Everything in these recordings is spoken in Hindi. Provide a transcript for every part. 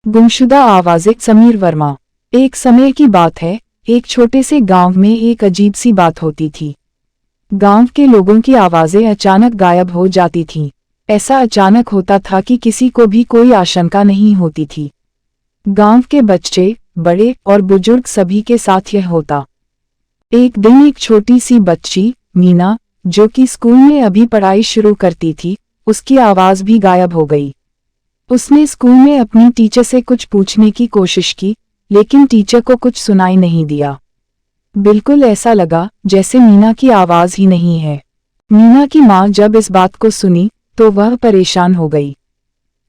गुमशुदा आवाज़ समीर वर्मा। एक समय की बात है, एक छोटे से गांव में एक अजीब सी बात होती थी। गांव के लोगों की आवाज़ें अचानक गायब हो जाती थीं। ऐसा अचानक होता था कि किसी को भी कोई आशंका नहीं होती थी। गांव के बच्चे, बड़े और बुजुर्ग सभी के साथ यह होता। एक दिन एक छोटी सी बच्ची, मीना, जो कि स्कूल में अभी पढ़ाई शुरू करती थी, उसकी आवाज़ भी गायब हो गई। उसने स्कूल में अपनी टीचर से कुछ पूछने की कोशिश की, लेकिन टीचर को कुछ सुनाई नहीं दिया। बिल्कुल ऐसा लगा जैसे मीना की आवाज़ ही नहीं है। मीना की माँ जब इस बात को सुनी तो वह परेशान हो गई।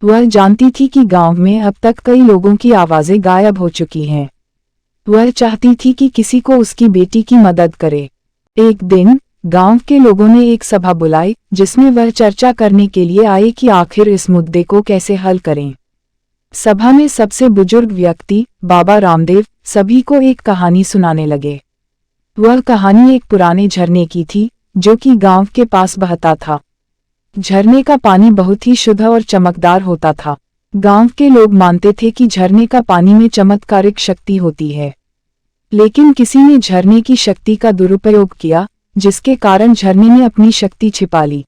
वह जानती थी कि गांव में अब तक कई लोगों की आवाज़ें गायब हो चुकी हैं। वह चाहती थी कि किसी को उसकी बेटी की मदद करे। एक दिन गांव के लोगों ने एक सभा बुलाई, जिसमें वह चर्चा करने के लिए आए कि आखिर इस मुद्दे को कैसे हल करें। सभा में सबसे बुजुर्ग व्यक्ति, बाबा रामदेव, सभी को एक कहानी सुनाने लगे। वह कहानी एक पुराने झरने की थी, जो कि गांव के पास बहता था। झरने का पानी बहुत ही शुद्ध और चमकदार होता था। गांव के लोग मानते थे कि झरने का पानी में चमत्कारिक शक्ति होती है। लेकिन किसी ने झरने की शक्ति का दुरुपयोग किया, जिसके कारण झरने ने अपनी शक्ति छिपा ली।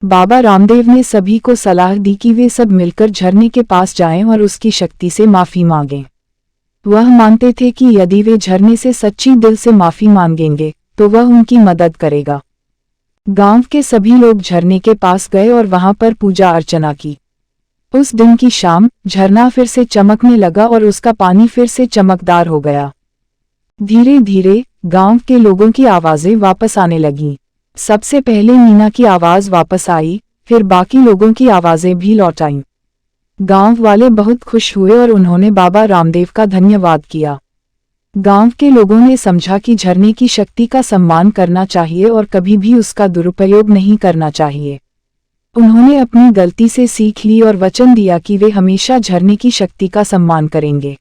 बाबा रामदेव ने सभी को सलाह दी कि वे सब मिलकर झरने के पास जाएं और उसकी शक्ति से माफी मांगें। वह मानते थे कि यदि वे झरने से सच्ची दिल से माफी मांगेंगे तो वह उनकी मदद करेगा। गांव के सभी लोग झरने के पास गए और वहां पर पूजा अर्चना की। उस दिन की शाम झरना फिर से चमकने लगा और उसका पानी फिर से चमकदार हो गया। धीरे धीरे गांव के लोगों की आवाज़ें वापस आने लगीं। सबसे पहले मीना की आवाज़ वापस आई, फिर बाकी लोगों की आवाज़ें भी लौट आईं। गांव वाले बहुत खुश हुए और उन्होंने बाबा रामदेव का धन्यवाद किया। गांव के लोगों ने समझा कि झरने की शक्ति का सम्मान करना चाहिए और कभी भी उसका दुरुपयोग नहीं करना चाहिए। उन्होंने अपनी गलती से सीख ली और वचन दिया कि वे हमेशा झरने की शक्ति का सम्मान करेंगे।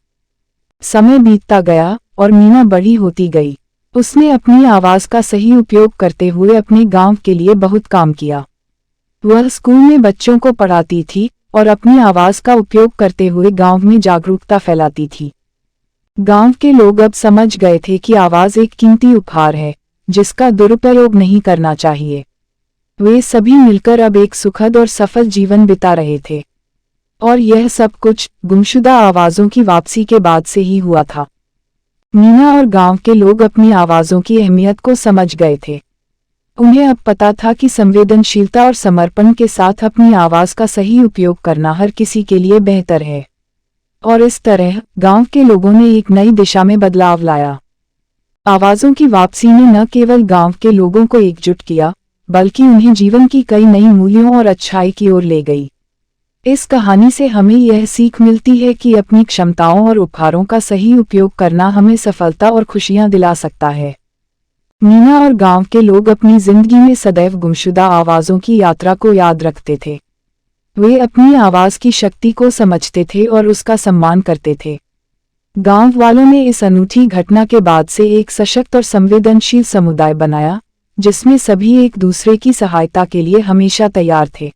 समय बीतता गया और मीना बड़ी होती गई। उसने अपनी आवाज़ का सही उपयोग करते हुए अपने गांव के लिए बहुत काम किया। वह स्कूल में बच्चों को पढ़ाती थी और अपनी आवाज़ का उपयोग करते हुए गांव में जागरूकता फैलाती थी। गांव के लोग अब समझ गए थे कि आवाज़ एक कीमती उपहार है, जिसका दुरुपयोग नहीं करना चाहिए। वे सभी मिलकर अब एक सुखद और सफल जीवन बिता रहे थे। और यह सब कुछ गुमशुदा आवाज़ों की वापसी के बाद से ही हुआ था। मीना और गांव के लोग अपनी आवाज़ों की अहमियत को समझ गए थे। उन्हें अब पता था कि संवेदनशीलता और समर्पण के साथ अपनी आवाज़ का सही उपयोग करना हर किसी के लिए बेहतर है। और इस तरह गांव के लोगों ने एक नई दिशा में बदलाव लाया। आवाज़ों की वापसी ने न केवल गांव के लोगों को एकजुट किया, बल्कि उन्हें जीवन की कई नई मूल्यों और अच्छाई की ओर ले गई। इस कहानी से हमें यह सीख मिलती है कि अपनी क्षमताओं और उपहारों का सही उपयोग करना हमें सफलता और खुशियां दिला सकता है। मीना और गांव के लोग अपनी जिंदगी में सदैव गुमशुदा आवाज़ों की यात्रा को याद रखते थे। वे अपनी आवाज़ की शक्ति को समझते थे और उसका सम्मान करते थे। गांव वालों ने इस अनूठी घटना के बाद से एक सशक्त और संवेदनशील समुदाय बनाया, जिसमें सभी एक दूसरे की सहायता के लिए हमेशा तैयार थे।